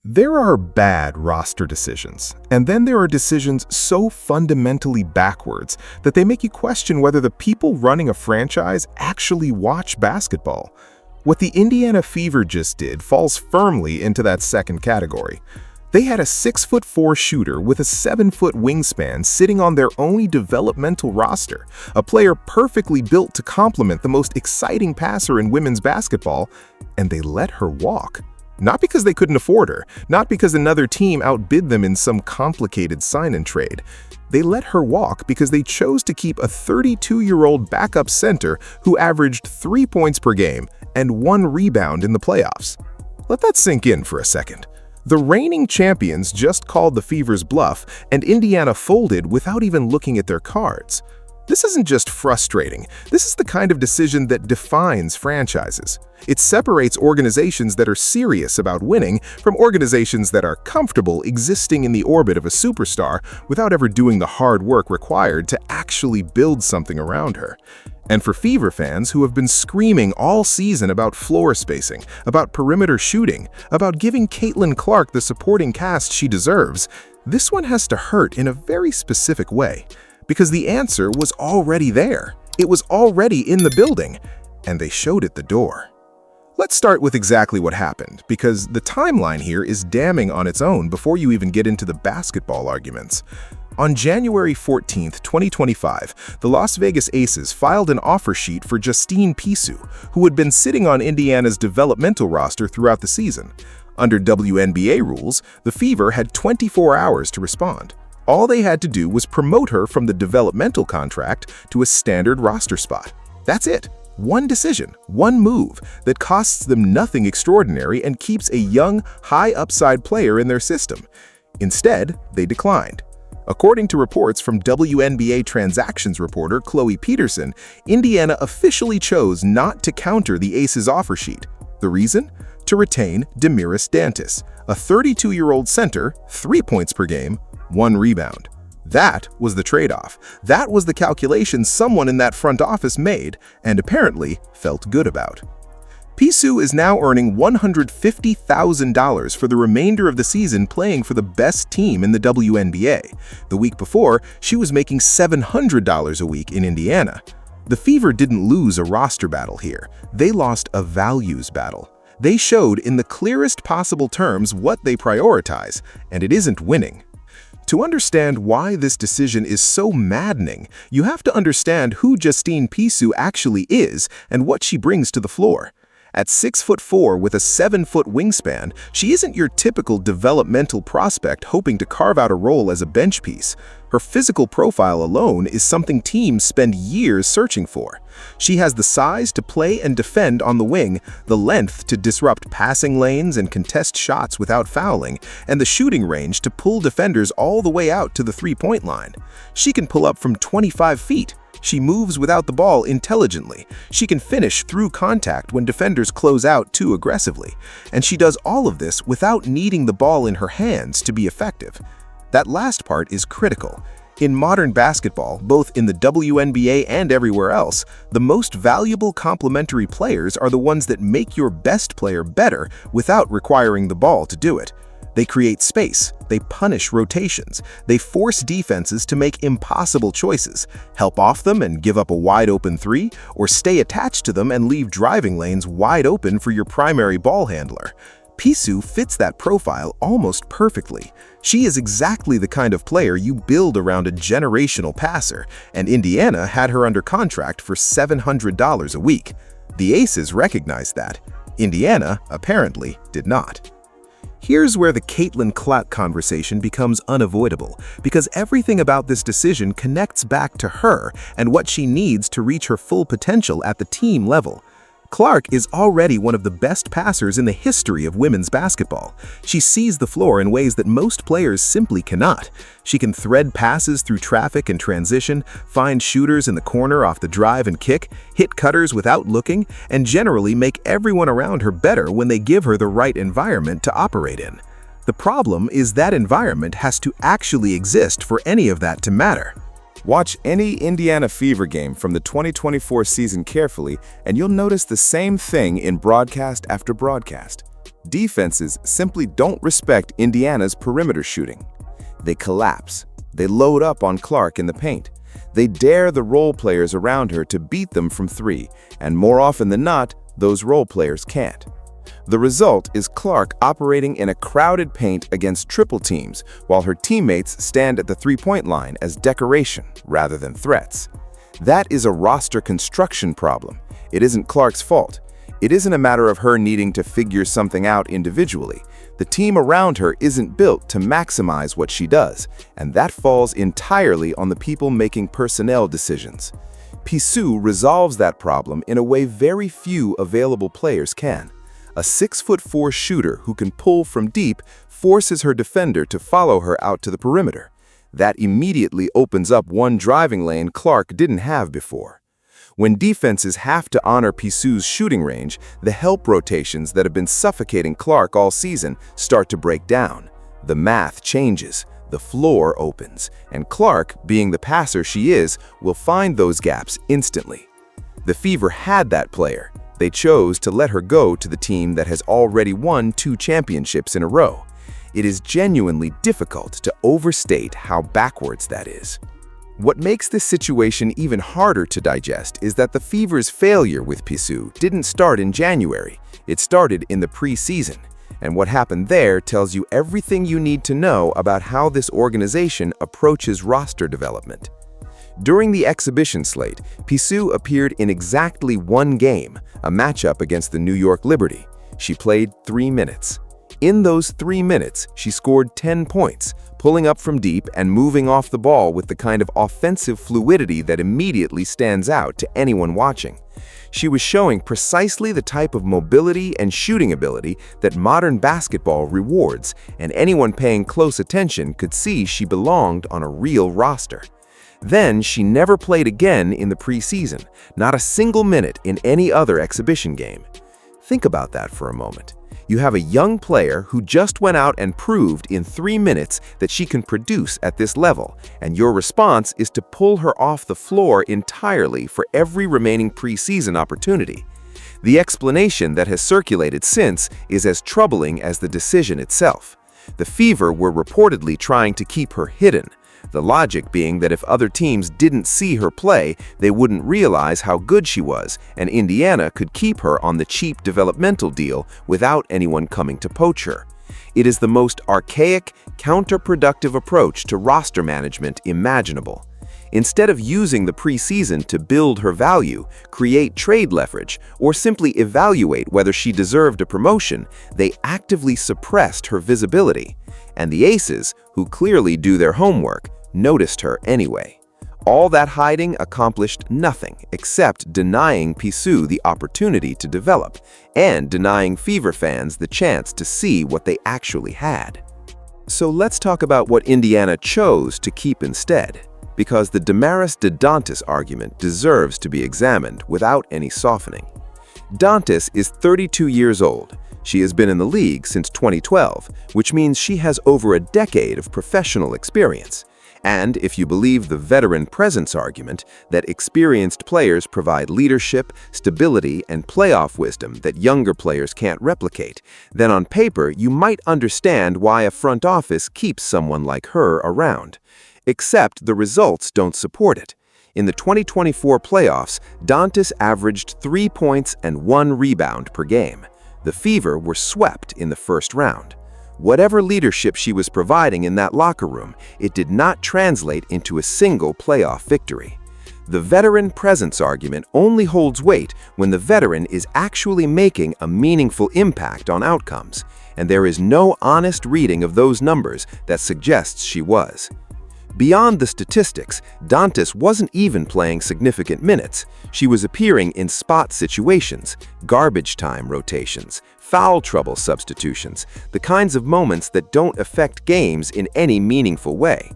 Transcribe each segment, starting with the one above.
There are bad roster decisions, and then there are decisions so fundamentally backwards that they make you question whether the people running a franchise actually watch basketball. What the Indiana Fever just did falls firmly into that second category. They had a 6'4" shooter with a 7-foot wingspan sitting on their only developmental roster, a player perfectly built to complement the most exciting passer in women's basketball, and they let her walk. Not because they couldn't afford her, not because another team outbid them in some complicated sign-and trade. They let her walk because they chose to keep a 32-year-old backup center who averaged 3 points per game and 1 rebound in the playoffs. Let that sink in for a second. The reigning champions just called the Fever's bluff, and Indiana folded without even looking at their cards. This isn't just frustrating. This is the kind of decision that defines franchises. It separates organizations that are serious about winning from organizations that are comfortable existing in the orbit of a superstar without ever doing the hard work required to actually build something around her. And for Fever fans who have been screaming all season about floor spacing, about perimeter shooting, about giving Caitlin Clark the supporting cast she deserves, this one has to hurt in a very specific way. Because the answer was already there. It was already in the building, and they showed it the door. Let's start with exactly what happened, because the timeline here is damning on its own before you even get into the basketball arguments. On January 14, 2025, the Las Vegas Aces filed an offer sheet for Justine Pisu, who had been sitting on Indiana's developmental roster throughout the season. Under Wnba rules, the Fever had 24 hours to respond. All they had to do was promote her from the developmental contract to a standard roster spot. That's it. One decision, one move that costs them nothing extraordinary and keeps a young, high-upside player in their system. Instead, they declined. According to reports from Wnba transactions reporter Chloe Peterson, Indiana officially chose not to counter the Aces offer sheet. The reason? To retain Damiris Dantas, a 32-year-old center, 3 points per game, 1 rebound. That was the trade-off. That was the calculation someone in that front office made and apparently felt good about. Pisu is now earning $150,000 for the remainder of the season playing for the best team in the Wnba. The week before, she was making $700 a week in Indiana. The Fever didn't lose a roster battle here. They lost a values battle. They showed in the clearest possible terms what they prioritize, and it isn't winning. To understand why this decision is so maddening, you have to understand who Justine Pisu actually is and what she brings to the floor. At 6'4" with a 7-foot wingspan, she isn't your typical developmental prospect hoping to carve out a role as a bench piece. Her physical profile alone is something teams spend years searching for. She has the size to play and defend on the wing, the length to disrupt passing lanes and contest shots without fouling, and the shooting range to pull defenders all the way out to the three-point line. She can pull up from 25 feet. She moves without the ball intelligently. She can finish through contact when defenders close out too aggressively. And she does all of this without needing the ball in her hands to be effective. That last part is critical. In modern basketball, both in the Wnba and everywhere else, the most valuable complementary players are the ones that make your best player better without requiring the ball to do it. They create space, they punish rotations, they force defenses to make impossible choices, help off them and give up a wide-open three, or stay attached to them and leave driving lanes wide open for your primary ball handler. Pisu fits that profile almost perfectly. She is exactly the kind of player you build around a generational passer, and Indiana had her under contract for $700 a week. The Aces recognized that. Indiana, apparently, did not. Here's where the Caitlin Clark conversation becomes unavoidable, because everything about this decision connects back to her and what she needs to reach her full potential at the team level. Clark is already one of the best passers in the history of women's basketball. She sees the floor in ways that most players simply cannot. She can thread passes through traffic and transition, find shooters in the corner off the drive and kick, hit cutters without looking, and generally make everyone around her better when they give her the right environment to operate in. The problem is that environment has to actually exist for any of that to matter. Watch any Indiana Fever game from the 2024 season carefully, and you'll notice the same thing in broadcast after broadcast. Defenses simply don't respect Indiana's perimeter shooting. They collapse. They load up on Clark in the paint. They dare the role players around her to beat them from three, and more often than not, those role players can't. The result is Clark operating in a crowded paint against triple teams, while her teammates stand at the three-point line as decoration rather than threats. That is a roster construction problem. It isn't Clark's fault. It isn't a matter of her needing to figure something out individually. The team around her isn't built to maximize what she does, and that falls entirely on the people making personnel decisions. Pisu resolves that problem in a way very few available players can. A 6'4" shooter who can pull from deep forces her defender to follow her out to the perimeter. That immediately opens up one driving lane Clark didn't have before. When defenses have to honor Pisu's shooting range, the help rotations that have been suffocating Clark all season start to break down. The math changes, the floor opens, and Clark, being the passer she is, will find those gaps instantly. The Fever had that player. They chose to let her go to the team that has already won 2 championships in a row. It is genuinely difficult to overstate how backwards that is. What makes this situation even harder to digest is that the Fever's failure with Pisu didn't start in January. It started in the preseason. And what happened there tells you everything you need to know about how this organization approaches roster development. During the exhibition slate, Pisu appeared in exactly 1 game, a matchup against the New York Liberty. She played 3 minutes. In those 3 minutes, she scored 10 points, pulling up from deep and moving off the ball with the kind of offensive fluidity that immediately stands out to anyone watching. She was showing precisely the type of mobility and shooting ability that modern basketball rewards, and anyone paying close attention could see she belonged on a real roster. Then she never played again in the preseason, not a single minute in any other exhibition game. Think about that for a moment. You have a young player who just went out and proved in 3 minutes that she can produce at this level, and your response is to pull her off the floor entirely for every remaining preseason opportunity. The explanation that has circulated since is as troubling as the decision itself. The Fever were reportedly trying to keep her hidden. The logic being that if other teams didn't see her play, they wouldn't realize how good she was, and Indiana could keep her on the cheap developmental deal without anyone coming to poach her. It is the most archaic, counterproductive approach to roster management imaginable. Instead of using the preseason to build her value, create trade leverage, or simply evaluate whether she deserved a promotion, they actively suppressed her visibility. And the Aces, who clearly do their homework, noticed her anyway. All that hiding accomplished nothing except denying Pisu the opportunity to develop and denying Fever fans the chance to see what they actually had. So let's talk about what Indiana chose to keep instead, because the Damaris de Dantas argument deserves to be examined without any softening. Dantas is 32 years old. She has been in the league since 2012, which means she has over a decade of professional experience. And if you believe the veteran presence argument that experienced players provide leadership, stability, and playoff wisdom that younger players can't replicate, then on paper you might understand why a front office keeps someone like her around. Except the results don't support it. In the 2024 playoffs, Dantas averaged 3 points and 1 rebound per game. The Fever were swept in the first round. Whatever leadership she was providing in that locker room, it did not translate into a single playoff victory. The veteran presence argument only holds weight when the veteran is actually making a meaningful impact on outcomes, and there is no honest reading of those numbers that suggests she was. Beyond the statistics, Dantas wasn't even playing significant minutes. She was appearing in spot situations, garbage time rotations, foul trouble substitutions, the kinds of moments that don't affect games in any meaningful way.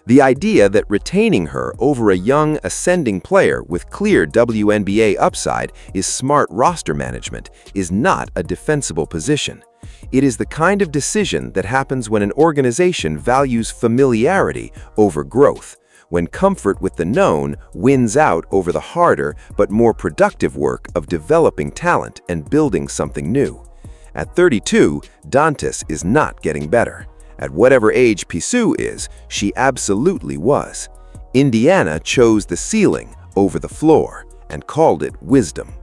The idea that retaining her over a young, ascending player with clear Wnba upside is smart roster management is not a defensible position. It is the kind of decision that happens when an organization values familiarity over growth, when comfort with the known wins out over the harder but more productive work of developing talent and building something new. At 32, Dantas is not getting better. At whatever age Pisu is, she absolutely was. Indiana chose the ceiling over the floor and called it wisdom.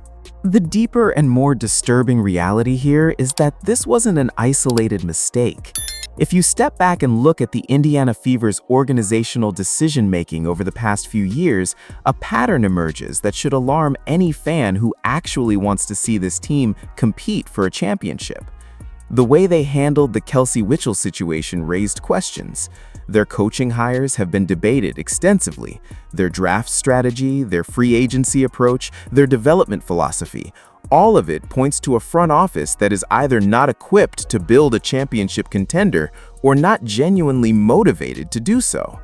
The deeper and more disturbing reality here is that this wasn't an isolated mistake. If you step back and look at the Indiana Fever's organizational decision-making over the past few years, a pattern emerges that should alarm any fan who actually wants to see this team compete for a championship. The way they handled the Kelsey Witchell situation raised questions. Their coaching hires have been debated extensively. Their draft strategy, their free agency approach, their development philosophy, all of it points to a front office that is either not equipped to build a championship contender or not genuinely motivated to do so.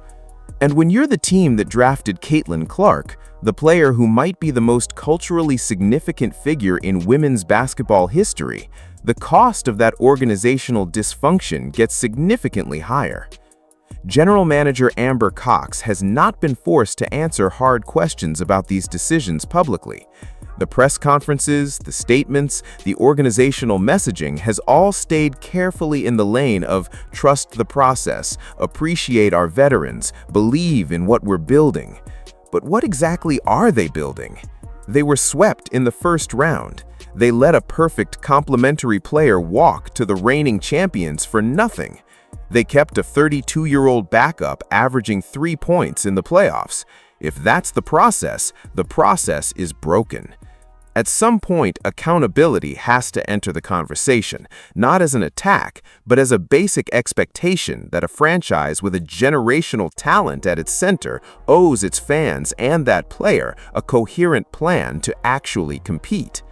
And when you're the team that drafted Caitlin Clark, the player who might be the most culturally significant figure in women's basketball history, the cost of that organizational dysfunction gets significantly higher. General Manager Amber Cox has not been forced to answer hard questions about these decisions publicly. The press conferences, the statements, the organizational messaging has all stayed carefully in the lane of trust the process, appreciate our veterans, believe in what we're building. But what exactly are they building? They were swept in the first round. They let a perfect complementary player walk to the reigning champions for nothing. They kept a 32-year-old backup averaging 3 points in the playoffs. If that's the process is broken. At some point, accountability has to enter the conversation, not as an attack, but as a basic expectation that a franchise with a generational talent at its center owes its fans and that player a coherent plan to actually compete.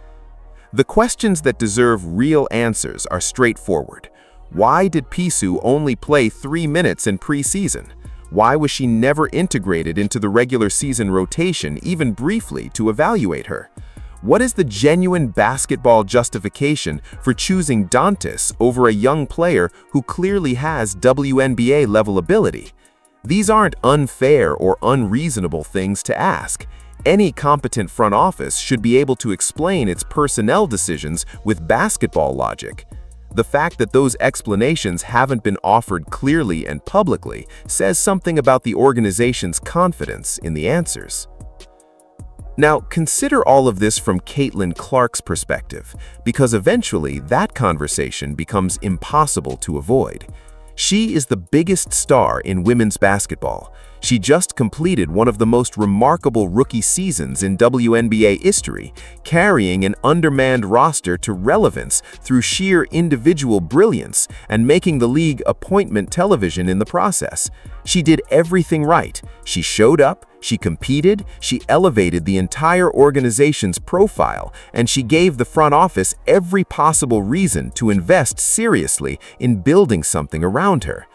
The questions that deserve real answers are straightforward. Why did Pisu only play 3 minutes in preseason? Why was she never integrated into the regular season rotation, even briefly, to evaluate her? What is the genuine basketball justification for choosing Dantas over a young player who clearly has WNBA level ability? These aren't unfair or unreasonable things to ask. Any competent front office should be able to explain its personnel decisions with basketball logic. The fact that those explanations haven't been offered clearly and publicly says something about the organization's confidence in the answers. Now, consider all of this from Caitlin Clark's perspective, because eventually that conversation becomes impossible to avoid. She is the biggest star in women's basketball. She just completed one of the most remarkable rookie seasons in WNBA history, carrying an undermanned roster to relevance through sheer individual brilliance and making the league appointment television in the process. She did everything right. She showed up, she competed, she elevated the entire organization's profile, and she gave the front office every possible reason to invest seriously in building something around her.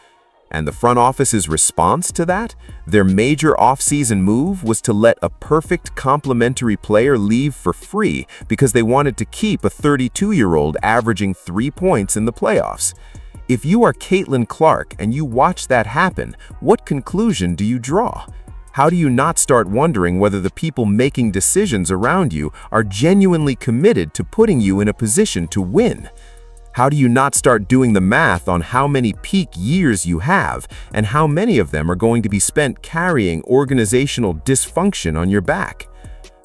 And the front office's response to that? Their major offseason move was to let a perfect complementary player leave for free because they wanted to keep a 32-year-old averaging 3 points in the playoffs. If you are Caitlin Clark and you watch that happen, what conclusion do you draw? How do you not start wondering whether the people making decisions around you are genuinely committed to putting you in a position to win? How do you not start doing the math on how many peak years you have and how many of them are going to be spent carrying organizational dysfunction on your back?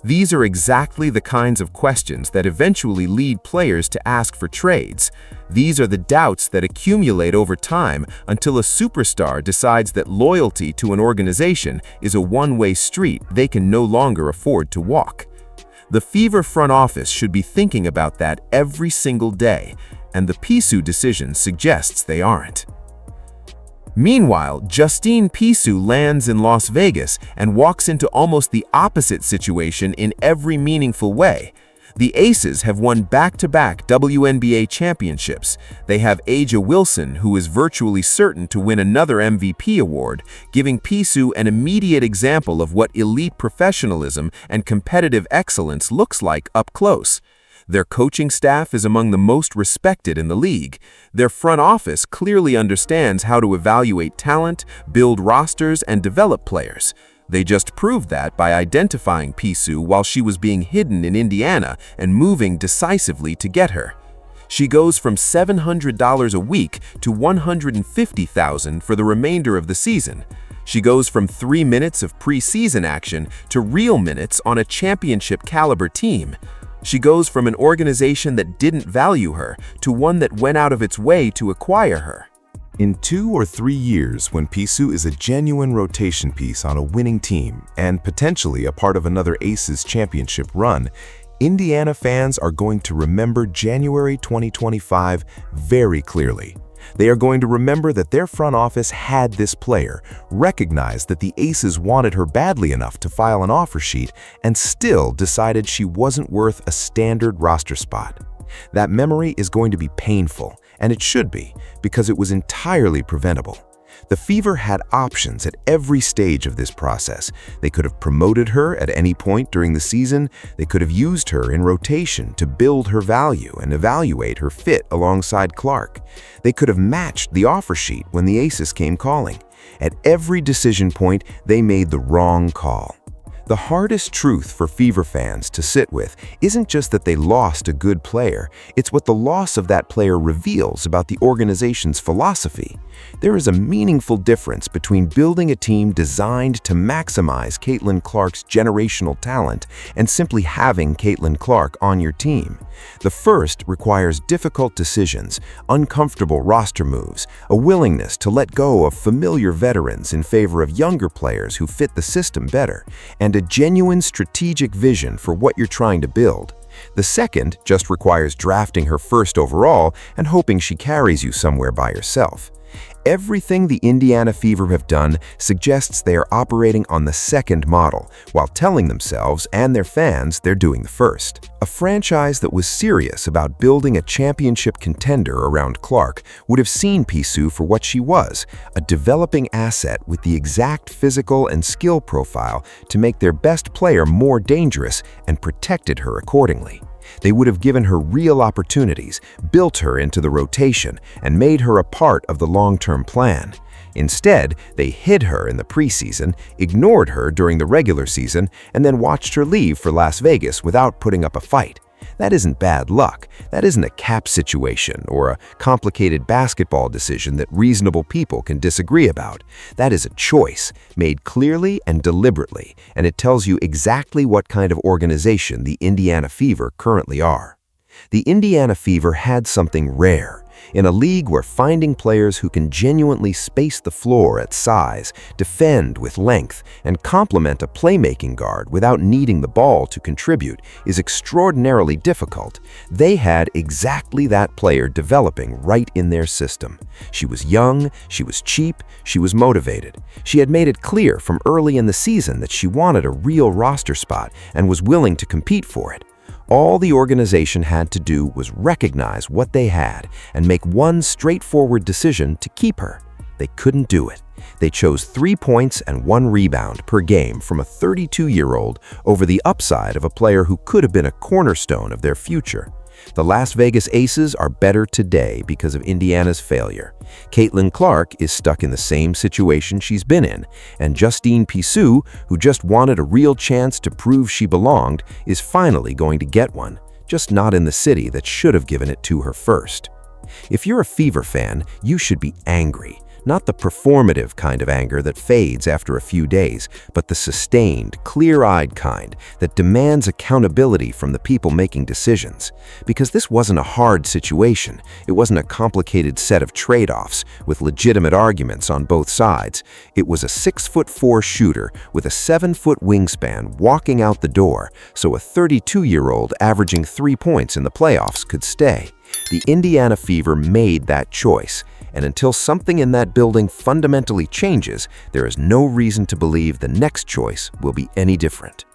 These are exactly the kinds of questions that eventually lead players to ask for trades. These are the doubts that accumulate over time until a superstar decides that loyalty to an organization is a one-way street they can no longer afford to walk. The Fever front office should be thinking about that every single day, and the Pisu decision suggests they aren't. Meanwhile, Justine Pisu lands in Las Vegas and walks into almost the opposite situation in every meaningful way. The Aces have won back-to-back WNBA championships. They have A'ja Wilson, who is virtually certain to win another MVP award, giving Pisu an immediate example of what elite professionalism and competitive excellence looks like up close. Their coaching staff is among the most respected in the league. Their front office clearly understands how to evaluate talent, build rosters, and develop players. They just proved that by identifying Pisu while she was being hidden in Indiana and moving decisively to get her. She goes from $700 a week to $150,000 for the remainder of the season. She goes from 3 minutes of preseason action to real minutes on a championship-caliber team. She goes from an organization that didn't value her to one that went out of its way to acquire her. In 2 or 3 years, when Pisu is a genuine rotation piece on a winning team and potentially a part of another Aces championship run, Indiana fans are going to remember January 2025 very clearly. They are going to remember that their front office had this player, recognized that the Aces wanted her badly enough to file an offer sheet, and still decided she wasn't worth a standard roster spot. That memory is going to be painful, and it should be, because it was entirely preventable. The Fever had options at every stage of this process. They could have promoted her at any point during the season. They could have used her in rotation to build her value and evaluate her fit alongside Clark. They could have matched the offer sheet when the Aces came calling. At every decision point, they made the wrong call. The hardest truth for Fever fans to sit with isn't just that they lost a good player, it's what the loss of that player reveals about the organization's philosophy. There is a meaningful difference between building a team designed to maximize Caitlin Clark's generational talent and simply having Caitlin Clark on your team. The first requires difficult decisions, uncomfortable roster moves, a willingness to let go of familiar veterans in favor of younger players who fit the system better, and a genuine strategic vision for what you're trying to build. The second just requires drafting her first overall and hoping she carries you somewhere by herself. Everything the Indiana Fever have done suggests they are operating on the second model, while telling themselves and their fans they're doing the first. A franchise that was serious about building a championship contender around Clark would have seen Pisu for what she was, a developing asset with the exact physical and skill profile to make their best player more dangerous and protected her accordingly. They would have given her real opportunities, built her into the rotation, and made her a part of the long-term plan. Instead, they hid her in the preseason, ignored her during the regular season, and then watched her leave for Las Vegas without putting up a fight. That isn't bad luck. That isn't a cap situation or a complicated basketball decision that reasonable people can disagree about. That is a choice, made clearly and deliberately, and it tells you exactly what kind of organization the Indiana Fever currently are. The Indiana Fever had something rare. In a league where finding players who can genuinely space the floor at size, defend with length, and complement a playmaking guard without needing the ball to contribute is extraordinarily difficult, they had exactly that player developing right in their system. She was young, she was cheap, she was motivated. She had made it clear from early in the season that she wanted a real roster spot and was willing to compete for it. All the organization had to do was recognize what they had and make one straightforward decision to keep her. They couldn't do it. They chose 3 points and 1 rebound per game from a 32-year-old over the upside of a player who could have been a cornerstone of their future. The Las Vegas Aces are better today because of Indiana's failure. Caitlin Clark is stuck in the same situation she's been in, and Justine Pisu, who just wanted a real chance to prove she belonged, is finally going to get one, just not in the city that should have given it to her first. If you're a Fever fan, you should be angry. Not the performative kind of anger that fades after a few days, but the sustained, clear-eyed kind that demands accountability from the people making decisions. Because this wasn't a hard situation. It wasn't a complicated set of trade-offs with legitimate arguments on both sides. It was a 6'4" shooter with a 7-foot wingspan walking out the door, so a 32-year-old averaging 3 points in the playoffs could stay. The Indiana Fever made that choice, and until something in that building fundamentally changes, there is no reason to believe the next choice will be any different.